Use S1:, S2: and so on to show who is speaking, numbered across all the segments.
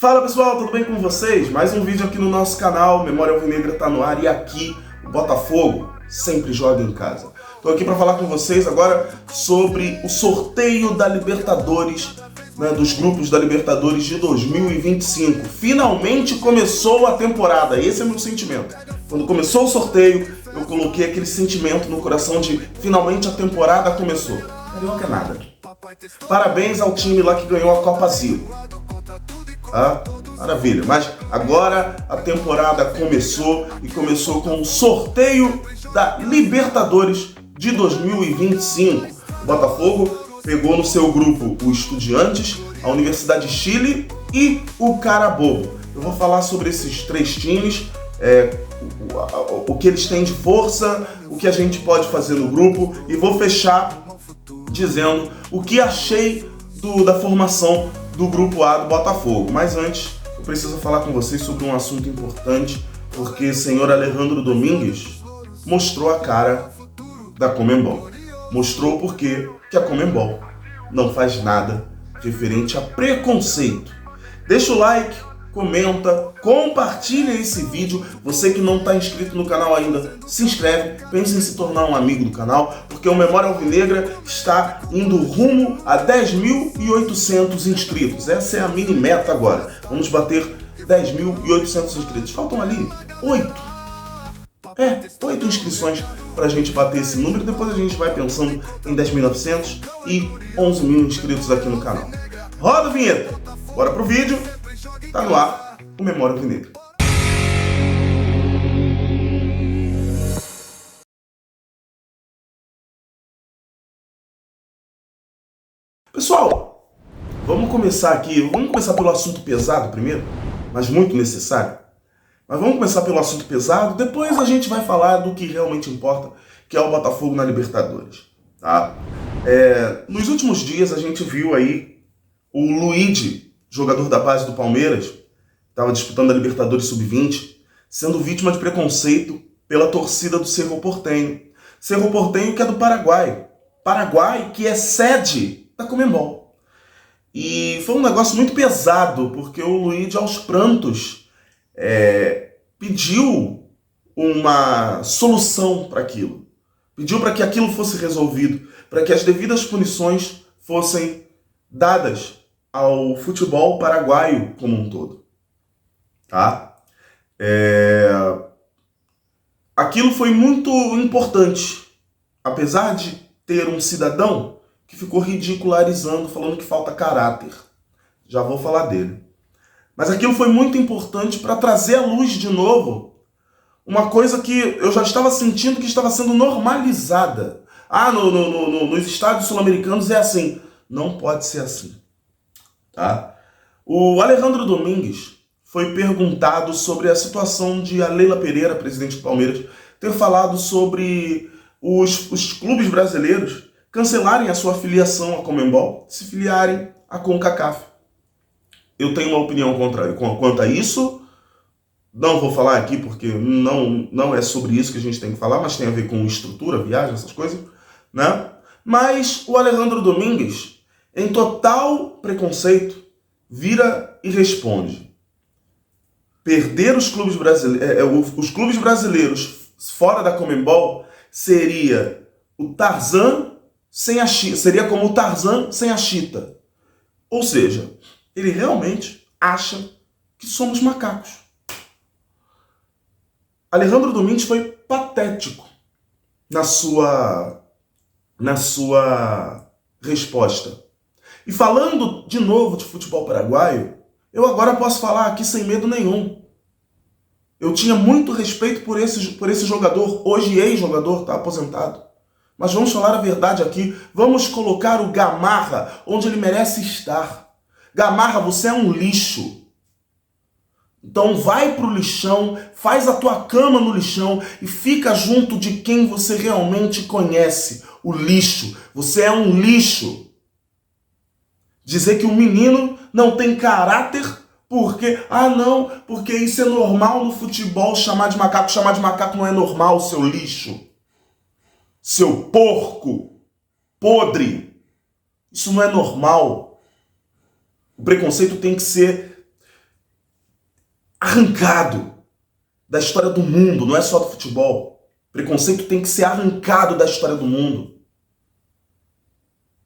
S1: Fala pessoal, tudo bem com vocês? Mais um vídeo aqui no nosso canal, Memória Alvinegra tá no ar e aqui o Botafogo sempre joga em casa. Estou aqui para falar com vocês agora sobre o sorteio da Libertadores, dos grupos da Libertadores de 2025. Finalmente começou a temporada, esse é meu sentimento. Quando começou o sorteio, eu coloquei aquele sentimento no coração de finalmente a temporada começou. Carioca é nada. Parabéns ao time lá que ganhou a Copa Zero. Ah, maravilha, mas agora a temporada começou e começou com o sorteio da Libertadores de 2025. O Botafogo pegou no seu grupo o Estudiantes, a Universidade de Chile e o Carabobo. Eu vou falar sobre esses três times, o que eles têm de força, o que a gente pode fazer no grupo e vou fechar dizendo o que achei da formação do Grupo A do Botafogo. Mas antes, eu preciso falar com vocês sobre um assunto importante, porque o senhor Alejandro Domingues mostrou a cara da Conmebol. Mostrou por quê que a Conmebol não faz nada referente a preconceito. Deixa o like, comenta, compartilha esse vídeo. Você que não está inscrito no canal ainda, se inscreve, pense em se tornar um amigo do canal, porque o Memória Alvinegra está indo rumo a 10.800 inscritos. Essa é a mini meta agora. Vamos bater 10.800 inscritos. Faltam ali 8 inscrições para a gente bater esse número. Depois a gente vai pensando em 10.900 e 11 mil inscritos aqui no canal. Roda a vinheta. Bora pro vídeo. Tá no ar o Memória Alvinegra. Pessoal, vamos começar aqui. Vamos começar pelo assunto pesado primeiro, mas muito necessário. Mas vamos começar pelo assunto pesado, depois a gente vai falar do que realmente importa, que é o Botafogo na Libertadores. Tá? Nos últimos dias a gente viu aí o Luigi, jogador da base do Palmeiras, estava disputando a Libertadores Sub-20, sendo vítima de preconceito pela torcida do Cerro Porteño. Cerro Porteño que é do Paraguai. Paraguai que é sede da Conmebol. E foi um negócio muito pesado, porque o Luigi, aos prantos, pediu uma solução para aquilo. Pediu para que aquilo fosse resolvido, para que as devidas punições fossem dadas ao futebol paraguaio como um todo. Tá? Aquilo foi muito importante, apesar de ter um cidadão que ficou ridicularizando, falando que falta caráter. Já vou falar dele. Mas aquilo foi muito importante para trazer à luz de novo uma coisa que eu já estava sentindo que estava sendo normalizada. Nos estádios sul-americanos é assim. Não pode ser assim. Tá? O Alejandro Domingues foi perguntado sobre a situação de a Leila Pereira, presidente do Palmeiras, ter falado sobre os clubes brasileiros cancelarem a sua filiação à Conmebol, se filiarem à CONCACAF. Eu tenho uma opinião quanto a isso. Não vou falar aqui porque não é sobre isso que a gente tem que falar, mas tem a ver com estrutura, viagem, essas coisas, né? Mas o Alejandro Domingues, em total preconceito, vira e responde: perder os clubes brasileiros fora da Conmebol seria o Tarzan sem a Chita, seria como o Tarzan sem a Chita. Ou seja, ele realmente acha que somos macacos. Alejandro Domingues foi patético na sua resposta. E falando de novo de futebol paraguaio, eu agora posso falar aqui sem medo nenhum. Eu tinha muito respeito por esse jogador, hoje ex-jogador, está aposentado. Mas vamos falar a verdade aqui, vamos colocar o Gamarra onde ele merece estar. Gamarra, você é um lixo. Então vai pro lixão, faz a tua cama no lixão e fica junto de quem você realmente conhece. O lixo. Você é um lixo. Dizer que o menino não tem caráter porque porque isso é normal no futebol, chamar de macaco não é normal, seu lixo. Seu porco podre. Isso não é normal. O preconceito tem que ser arrancado da história do mundo, não é só do futebol. Preconceito tem que ser arrancado da história do mundo.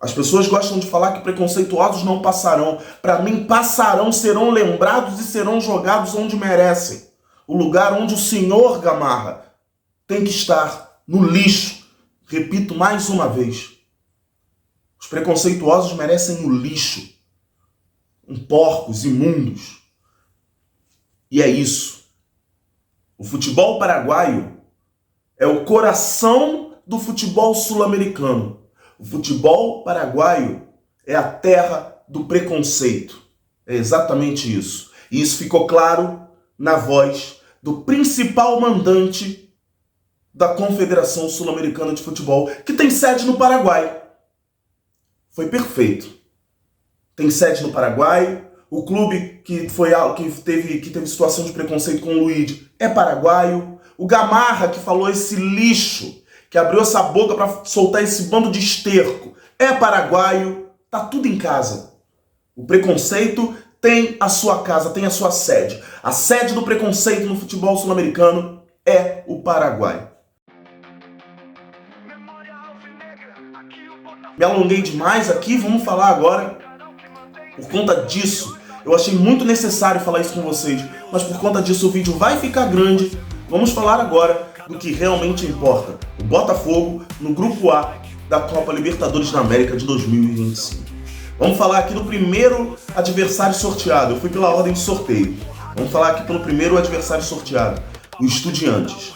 S1: As pessoas gostam de falar que preconceituosos não passarão. Para mim, passarão, serão lembrados e serão jogados onde merecem. O lugar onde o senhor Gamarra tem que estar, no lixo. Repito mais uma vez. Os preconceituosos merecem o lixo. Porcos, imundos. E é isso. O futebol paraguaio é o coração do futebol sul-americano. O futebol paraguaio é a terra do preconceito. É exatamente isso. E isso ficou claro na voz do principal mandante da Confederação Sul-Americana de Futebol, que tem sede no Paraguai. Foi perfeito. Tem sede no Paraguai. O clube que teve situação de preconceito com o Luigi é paraguaio. O Gamarra, que falou esse lixo, que abriu essa boca para soltar esse bando de esterco, é paraguaio. Tá tudo em casa. O preconceito tem a sua casa, tem a sua sede. A sede do preconceito no futebol sul-americano é o Paraguai. Me alonguei demais aqui, vamos falar agora. Por conta disso, eu achei muito necessário falar isso com vocês, mas por conta disso o vídeo vai ficar grande. Vamos falar agora do que realmente importa. O Botafogo no Grupo A da Copa Libertadores da América de 2025. Vamos falar aqui do primeiro adversário sorteado. Eu fui pela ordem de sorteio. Vamos falar aqui pelo primeiro adversário sorteado, o Estudiantes.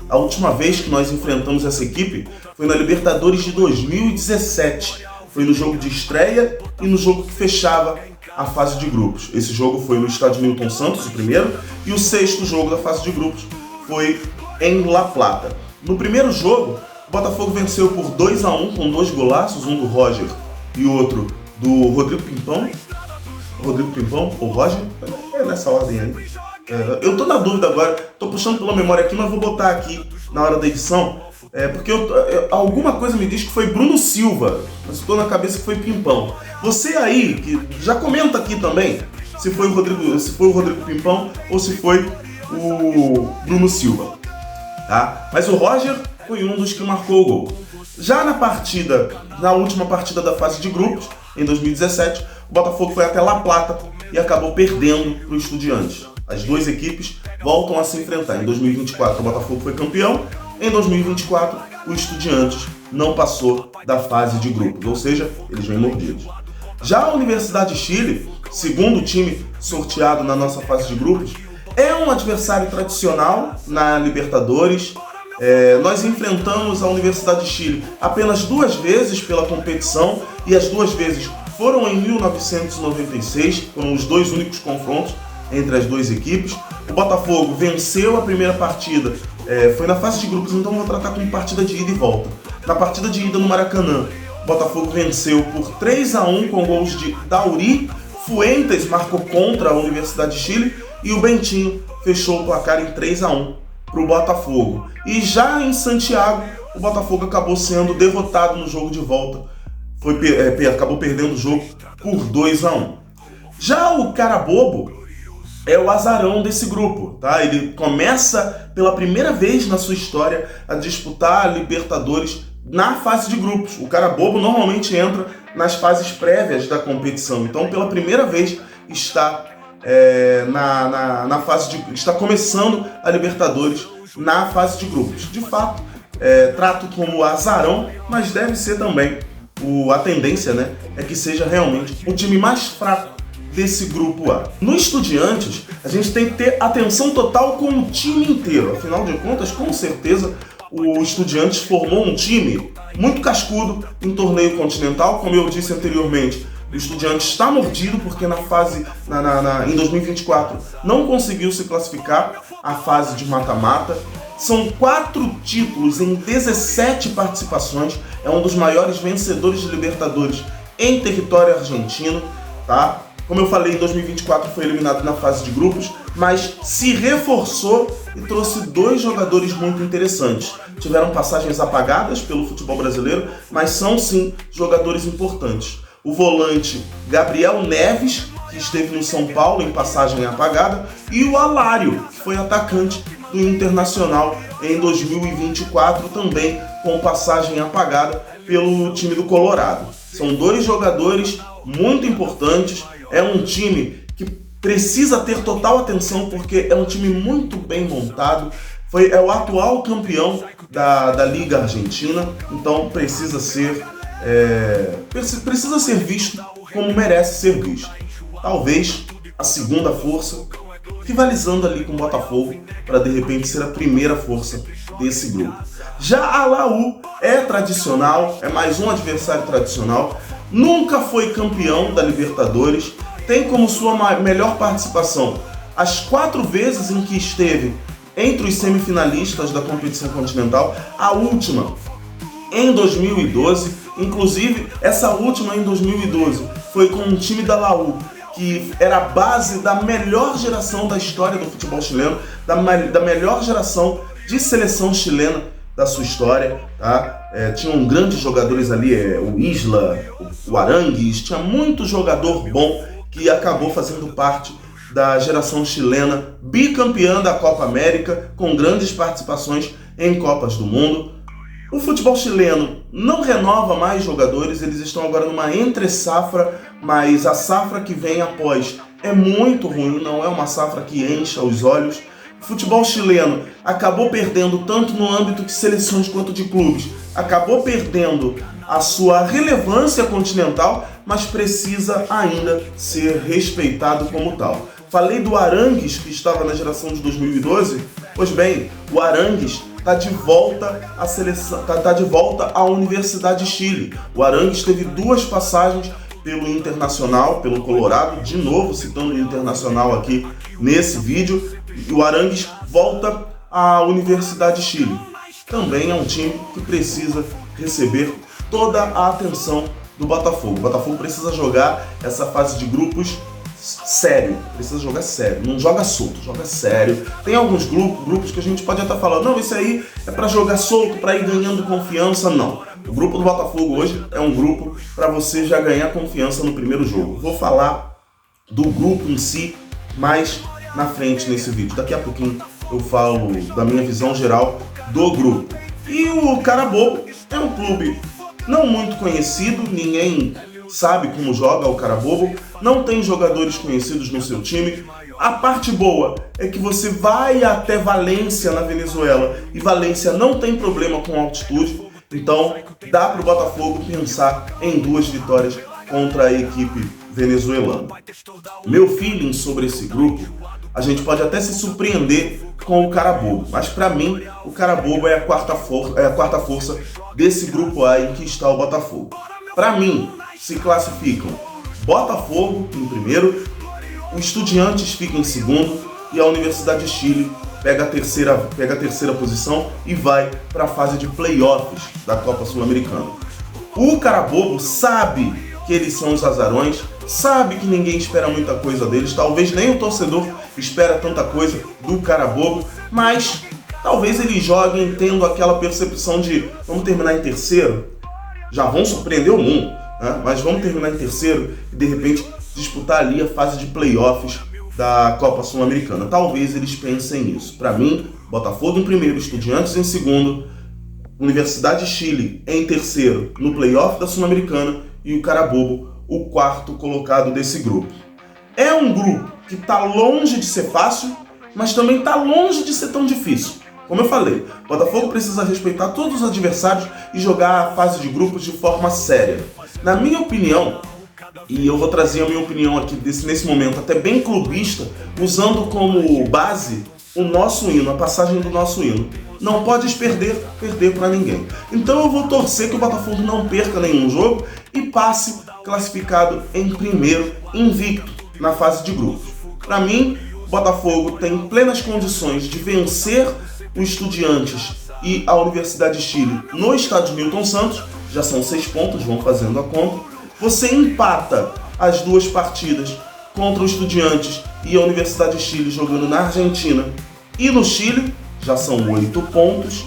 S1: A última vez que nós enfrentamos essa equipe foi na Libertadores de 2017. Foi no jogo de estreia e no jogo que fechava a fase de grupos. Esse jogo foi no estádio Newton Santos, o primeiro, e o sexto jogo da fase de grupos foi em La Plata. No primeiro jogo, o Botafogo venceu por 2-1 com 2 golaços, um do Roger e o outro do Rodrigo Pimpão. Rodrigo Pimpão ou Roger? É nessa ordem aí. Eu tô na dúvida agora, tô puxando pela memória aqui, mas vou botar aqui na hora da edição, porque alguma coisa me diz que foi Bruno Silva, mas estou na cabeça que foi Pimpão. Você aí, que já comenta aqui também, se foi o Rodrigo Pimpão ou se foi o Bruno Silva, tá? Mas o Roger foi um dos que marcou o gol. Já na última partida da fase de grupos, em 2017, o Botafogo foi até La Plata e acabou perdendo para o Estudiantes. As duas equipes voltam a se enfrentar. Em 2024, o Botafogo foi campeão. Em 2024, o Estudiantes não passou da fase de grupos, ou seja, eles vêm mordidos. Já a Universidade de Chile, segundo time sorteado na nossa fase de grupos, é um adversário tradicional na Libertadores. Nós enfrentamos a Universidade de Chile apenas 2 vezes pela competição e as 2 vezes foram em 1996, foram os 2 únicos confrontos entre as 2 equipes. O Botafogo venceu a primeira partida, foi na fase de grupos, então vou tratar como partida de ida e volta. Na partida de ida no Maracanã, o Botafogo venceu por 3-1 com gols de Dauri, Fuentes marcou contra a Universidade de Chile e o Bentinho fechou o placar em 3-1 para o Botafogo. E já em Santiago, o Botafogo acabou sendo derrotado no jogo de volta, acabou perdendo o jogo por 2-1. Já o cara bobo é o azarão desse grupo, tá? Ele começa pela primeira vez na sua história a disputar a Libertadores na fase de grupos. O cara bobo normalmente entra nas fases prévias da competição, então pela primeira vez está na fase de, está começando a Libertadores na fase de grupos. De fato, trato como azarão, mas deve ser também a tendência, né, é que seja realmente o time mais fraco desse grupo A. No Estudiantes, a gente tem que ter atenção total com o time inteiro. Afinal de contas, com certeza, o Estudiantes formou um time muito cascudo em torneio continental. Como eu disse anteriormente, o Estudiantes está mordido porque em 2024 não conseguiu se classificar à fase de mata-mata. São 4 títulos em 17 participações. É um dos maiores vencedores de Libertadores em território argentino, tá? Como eu falei, em 2024 foi eliminado na fase de grupos, mas se reforçou e trouxe 2 jogadores muito interessantes. Tiveram passagens apagadas pelo futebol brasileiro, mas são sim jogadores importantes. O volante Gabriel Neves, que esteve no São Paulo em passagem apagada, e o Alário, que foi atacante do Internacional em 2024, também com passagem apagada pelo time do Colorado. São dois jogadores muito importantes, é um time que precisa ter total atenção porque é um time muito bem montado, é o atual campeão da Liga Argentina, então precisa ser visto como merece ser visto. Talvez a segunda força, rivalizando ali com o Botafogo, para de repente ser a primeira força desse grupo. Já a Laú é tradicional, é mais um adversário tradicional, nunca foi campeão da Libertadores, tem como sua melhor participação as 4 vezes em que esteve entre os semifinalistas da competição continental, a última em 2012, inclusive essa última em 2012 foi com um time da Laú, que era a base da melhor geração da história do futebol chileno, da melhor geração de seleção chilena da sua história, tá? Tinham grandes jogadores ali, o Isla, o Arangues, tinha muito jogador bom que acabou fazendo parte da geração chilena, bicampeã da Copa América, com grandes participações em Copas do Mundo. O futebol chileno não renova mais jogadores, eles estão agora numa entre-safra, mas a safra que vem após é muito ruim, não é uma safra que encha os olhos. O futebol chileno acabou perdendo tanto no âmbito de seleções quanto de clubes, acabou perdendo a sua relevância continental, mas precisa ainda ser respeitado como tal. Falei do Arangues, que estava na geração de 2012, pois bem, o Arangues está de volta à seleção, tá de volta à Universidade de Chile. O Arangues teve 2 passagens pelo Internacional, pelo Colorado, de novo citando o Internacional aqui nesse vídeo, e o Arangues volta à Universidade de Chile. Também é um time que precisa receber toda a atenção do Botafogo. O Botafogo precisa jogar essa fase de grupos sério, precisa jogar sério, não joga solto, joga sério. Tem alguns grupos que a gente pode até falar, não, isso aí é para jogar solto, para ir ganhando confiança. Não, o grupo do Botafogo hoje é um grupo para você já ganhar confiança no primeiro jogo. Vou falar do grupo em si mais na frente nesse vídeo, daqui a pouquinho eu falo da minha visão geral do grupo. E o Carabobo é um clube não muito conhecido, ninguém sabe como joga o Carabobo, não tem jogadores conhecidos no seu time. A parte boa é que você vai até Valência, na Venezuela, e Valência não tem problema com altitude, então dá para o Botafogo pensar em 2 vitórias contra a equipe venezuelana. Meu feeling sobre esse grupo, a gente pode até se surpreender com o Carabobo, mas para mim o Carabobo é a quarta força desse grupo A em que está o Botafogo. Para mim, se classificam Botafogo em primeiro, o Estudiantes fica em segundo e a Universidade de Chile pega a terceira posição e vai para a fase de playoffs da Copa Sul-Americana. O Carabobo sabe que eles são os azarões, sabe que ninguém espera muita coisa deles, talvez nem o torcedor espera tanta coisa do Carabobo, mas talvez eles joguem tendo aquela percepção de vamos terminar em terceiro, já vão surpreender o mundo, né? Mas vamos terminar em terceiro e de repente disputar ali a fase de playoffs da Copa Sul-Americana. Talvez eles pensem nisso. Para mim, Botafogo em primeiro, Estudiantes em segundo, Universidade de Chile em terceiro no playoff da Sul-Americana e o Carabobo o quarto colocado desse grupo. É um grupo que está longe de ser fácil, mas também está longe de ser tão difícil. Como eu falei, o Botafogo precisa respeitar todos os adversários e jogar a fase de grupos de forma séria. Na minha opinião, e eu vou trazer a minha opinião aqui nesse momento até bem clubista, usando como base o nosso hino, a passagem do nosso hino. Não podes perder para ninguém. Então eu vou torcer que o Botafogo não perca nenhum jogo e passe classificado em primeiro, invicto, na fase de grupos. Para mim, o Botafogo tem plenas condições de vencer o Estudiantes e a Universidade de Chile no estádio Newton Santos. Já são 6 pontos, vão fazendo a conta. Você empata as 2 partidas contra o Estudiantes e a Universidade de Chile jogando na Argentina e no Chile, já são 8 pontos.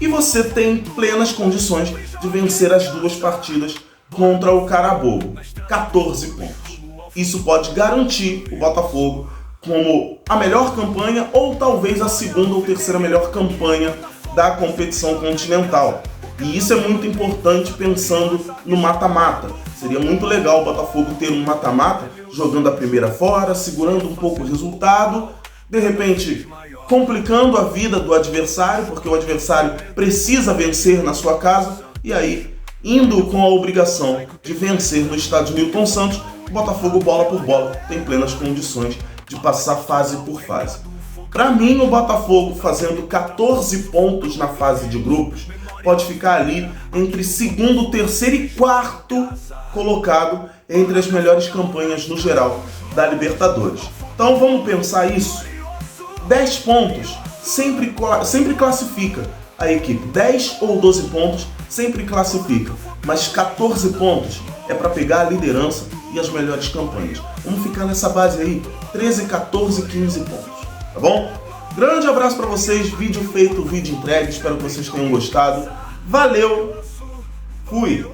S1: E você tem plenas condições de vencer as 2 partidas contra o Carabobo, 14 pontos. isso pode garantir o Botafogo como a melhor campanha ou talvez a segunda ou terceira melhor campanha da competição continental. E isso é muito importante pensando no mata-mata. Seria muito legal o Botafogo ter um mata-mata, jogando a primeira fora, segurando um pouco o resultado, de repente complicando a vida do adversário, porque o adversário precisa vencer na sua casa, e aí, indo com a obrigação de vencer no estádio Newton Santos, o Botafogo, bola por bola, tem plenas condições de passar fase por fase. Para mim, o Botafogo fazendo 14 pontos na fase de grupos, pode ficar ali entre segundo, terceiro e quarto colocado entre as melhores campanhas no geral da Libertadores. Então vamos pensar isso. 10 pontos sempre classifica a equipe. 10 ou 12 pontos sempre classifica. Mas 14 pontos é para pegar a liderança e as melhores campanhas. Vamos ficar nessa base aí, 13, 14, 15 pontos, tá bom? Grande abraço para vocês, vídeo feito, vídeo entregue, espero que vocês tenham gostado. Valeu, fui!